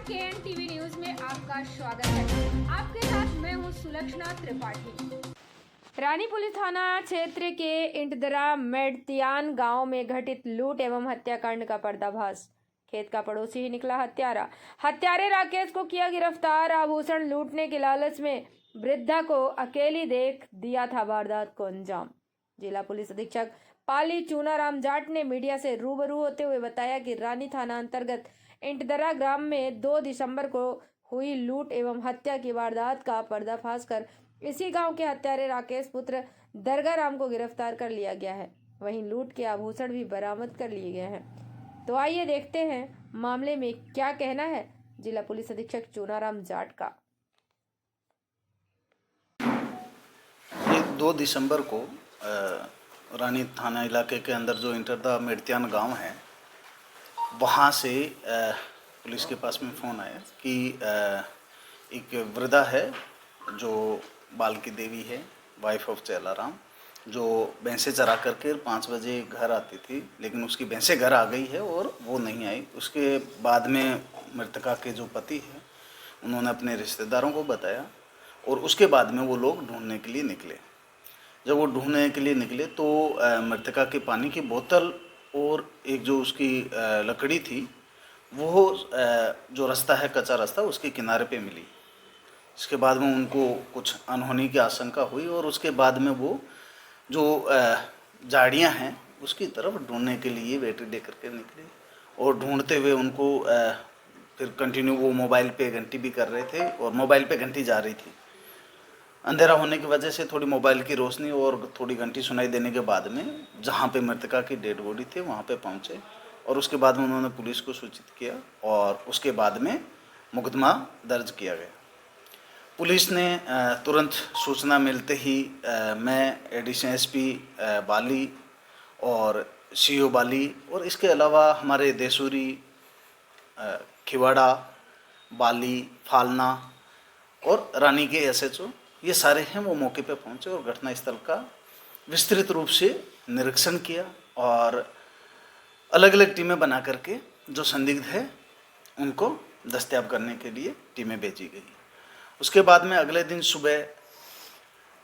KN TV news में आपका स्वागत है। आपके साथ मैं हूं सुलक्षणा त्रिपाठी। रानी पुलिस थाना क्षेत्र के इंटदरा मेडतियान गांव में घटित लूट एवं हत्याकांड का पर्दाफाश। खेत का पड़ोसी ही निकला हत्यारा। हत्यारे राकेश को किया गिरफ्तार। आभूषण लूटने के लालच में वृद्धा को अकेली देख दिया था वारदात को अंजाम। जिला पुलिस अधीक्षक पाली चूनाराम जाट ने मीडिया से रूबरू होते हुए बताया कि रानी थाना अंतर्गत इंटदरा ग्राम में 2 दिसंबर को हुई लूट एवं हत्या की वारदात का पर्दाफाश कर इसी गांव के हत्यारे राकेश पुत्र दरगा राम को गिरफ्तार कर लिया गया है। वहीं लूट के आभूषण भी बरामद कर लिए गए हैं। तो आइए देखते हैं मामले में क्या कहना है जिला पुलिस अधीक्षक चूनाराम जाट का। ये 2 दिसंबर को रानी थाना इलाके के अंदर जो इंटरदा मेडतियान गांव है, वहाँ से पुलिस के पास में फ़ोन आया कि एक वृद्धा है जो बालकी देवी है, वाइफ ऑफ चेलाराम, जो भैंसे चरा करके 5 बजे घर आती थी, लेकिन उसकी भैंसे घर आ गई है और वो नहीं आई। उसके बाद में मृतका के जो पति है उन्होंने अपने रिश्तेदारों को बताया और उसके बाद में वो लोग ढूंढने के लिए निकले। जब वो ढूंढने के लिए निकले तो मृतका के पानी की बोतल और एक जो उसकी लकड़ी थी वो जो रास्ता है, कच्चा रास्ता, उसके किनारे पे मिली। इसके बाद में उनको कुछ अनहोनी की आशंका हुई और उसके बाद में वो जो झाड़ियाँ हैं उसकी तरफ ढूंढने के लिए बैटरी दे करके निकले और ढूंढते हुए उनको फिर कंटिन्यू वो मोबाइल पे घंटी भी कर रहे थे और मोबाइल पे घंटी जा रही थी। अंधेरा होने की वजह से थोड़ी मोबाइल की रोशनी और थोड़ी घंटी सुनाई देने के बाद में जहाँ पे मृतका की डेड बॉडी थी वहाँ पे पहुँचे और उसके बाद में उन्होंने पुलिस को सूचित किया और उसके बाद में मुकदमा दर्ज किया गया। पुलिस ने तुरंत सूचना मिलते ही मैं एडिशनल एसपी बाली और सीओ बाली और इसके अलावा हमारे देसूरी, खिवाड़ा, बाली, फालना और रानी के एसएचओ, ये सारे हैं, वो मौके पे पहुंचे और घटनास्थल का विस्तृत रूप से निरीक्षण किया और अलग अलग टीमें बना करके जो संदिग्ध है उनको दस्तयाब करने के लिए टीमें भेजी गई। उसके बाद में अगले दिन सुबह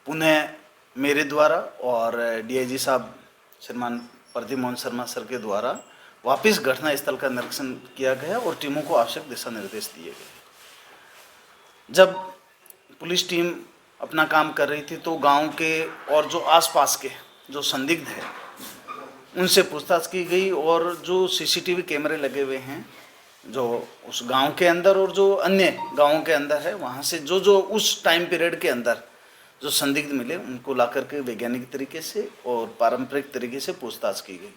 पुनः मेरे द्वारा और डीआईजी साहब श्रीमान प्रदीप मोहन शर्मा सर के द्वारा वापस घटनास्थल का निरीक्षण किया गया और टीमों को आवश्यक दिशा निर्देश दिए गए। जब पुलिस टीम अपना काम कर रही थी तो गांव के और जो आसपास के जो संदिग्ध है उनसे पूछताछ की गई और जो सीसीटीवी कैमरे लगे हुए हैं जो उस गांव के अंदर और जो अन्य गांवों के अंदर है, वहां से जो जो उस टाइम पीरियड के अंदर जो संदिग्ध मिले उनको ला करके वैज्ञानिक तरीके से और पारंपरिक तरीके से पूछताछ की गई।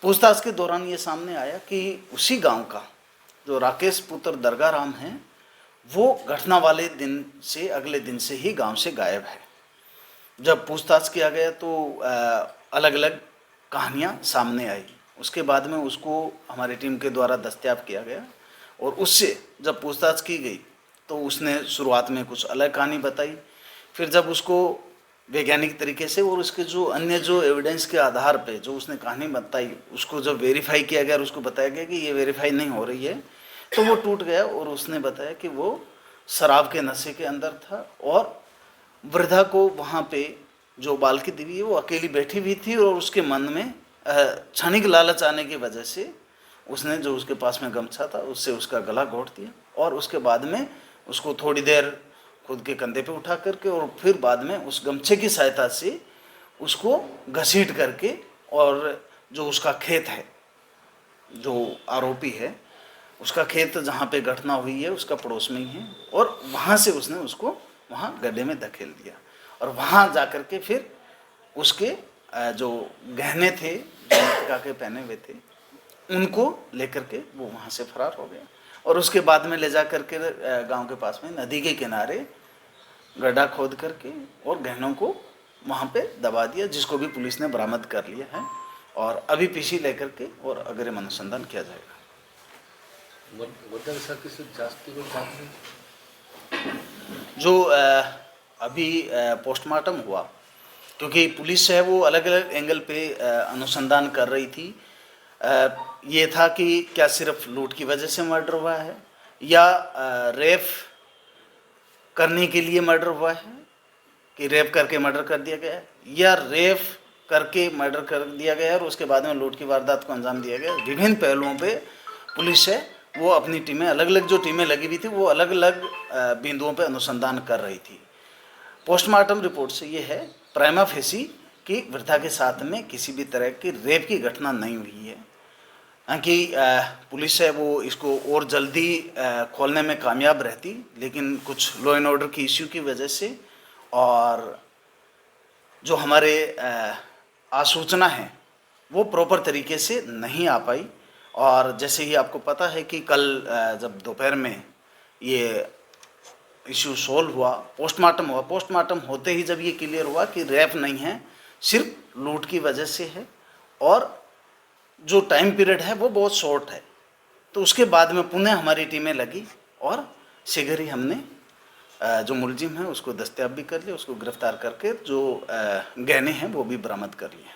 पूछताछ के दौरान ये सामने आया कि उसी गाँव का जो राकेश पुत्र दरगा राम है वो घटना वाले दिन से अगले दिन से ही गांव से गायब है। जब पूछताछ किया गया तो अलग अलग कहानियां सामने आई। उसके बाद में उसको हमारी टीम के द्वारा दस्तयाब किया गया और उससे जब पूछताछ की गई तो उसने शुरुआत में कुछ अलग कहानी बताई। फिर जब उसको वैज्ञानिक तरीके से और उसके जो अन्य जो एविडेंस के आधार पे जो उसने कहानी बताई उसको जब वेरीफाई किया गया और उसको बताया गया कि ये वेरीफाई नहीं हो रही है तो वो टूट गया और उसने बताया कि वो शराब के नशे के अंदर था और वृद्धा को वहाँ पे जो बालकी देवी है वो अकेली बैठी हुई थी और उसके मन में क्षणिक लालच आने की वजह से उसने जो उसके पास में गमछा था उससे उसका गला घोंट दिया और उसके बाद में उसको थोड़ी देर खुद के कंधे पे उठा करके और फिर बाद में उस गमछे की सहायता से उसको घसीट करके और जो उसका खेत है, जो आरोपी है उसका खेत जहाँ पे घटना हुई है उसका पड़ोस में ही है और वहाँ से उसने उसको वहाँ गड्ढे में धकेल दिया और वहाँ जा कर के फिर उसके जो गहने थे जो मृतका के पहने हुए थे उनको लेकर के वो वहाँ से फरार हो गया और उसके बाद में ले जा करके गांव के पास में नदी के किनारे गड्ढा खोद करके और गहनों को वहाँ पे दबा दिया, जिसको भी पुलिस ने बरामद कर लिया है और अभी पीछी लेकर के और अग्रिम अनुसंधान किया जाएगा। जो अभी पोस्टमार्टम हुआ, क्योंकि पुलिस है वो अलग अलग एंगल पे अनुसंधान कर रही थी। ये था कि क्या सिर्फ लूट की वजह से मर्डर हुआ है या रेप करने के लिए मर्डर हुआ है कि रेप करके मर्डर कर दिया गया है, या रेप करके मर्डर कर दिया गया है और उसके बाद में लूट की वारदात को अंजाम दिया गया। विभिन्न पहलुओं पे पुलिस है वो अपनी टीमें, अलग अलग जो टीमें लगी हुई थी वो अलग अलग बिंदुओं पे अनुसंधान कर रही थी। पोस्टमार्टम रिपोर्ट से ये है प्राइमा फेसी कि वृद्धा के साथ में किसी भी तरह की रेप की घटना नहीं हुई है। हालांकि पुलिस है वो इसको और जल्दी खोलने में कामयाब रहती, लेकिन कुछ लॉ एंड ऑर्डर की इश्यू की वजह से और जो हमारे आसूचना है वो प्रॉपर तरीके से नहीं आ पाई। और जैसे ही आपको पता है कि कल जब दोपहर में ये इश्यू सोल्व हुआ, पोस्टमार्टम हुआ, पोस्टमार्टम होते ही जब ये क्लियर हुआ कि रेप नहीं है, सिर्फ लूट की वजह से है और जो टाइम पीरियड है वो बहुत शॉर्ट है, तो उसके बाद में पुनः हमारी टीमें लगी और शीघ्र ही हमने जो मुलजिम है उसको दस्तयाब भी कर लिया, उसको गिरफ्तार करके जो गहने हैं वो भी बरामद कर लिए।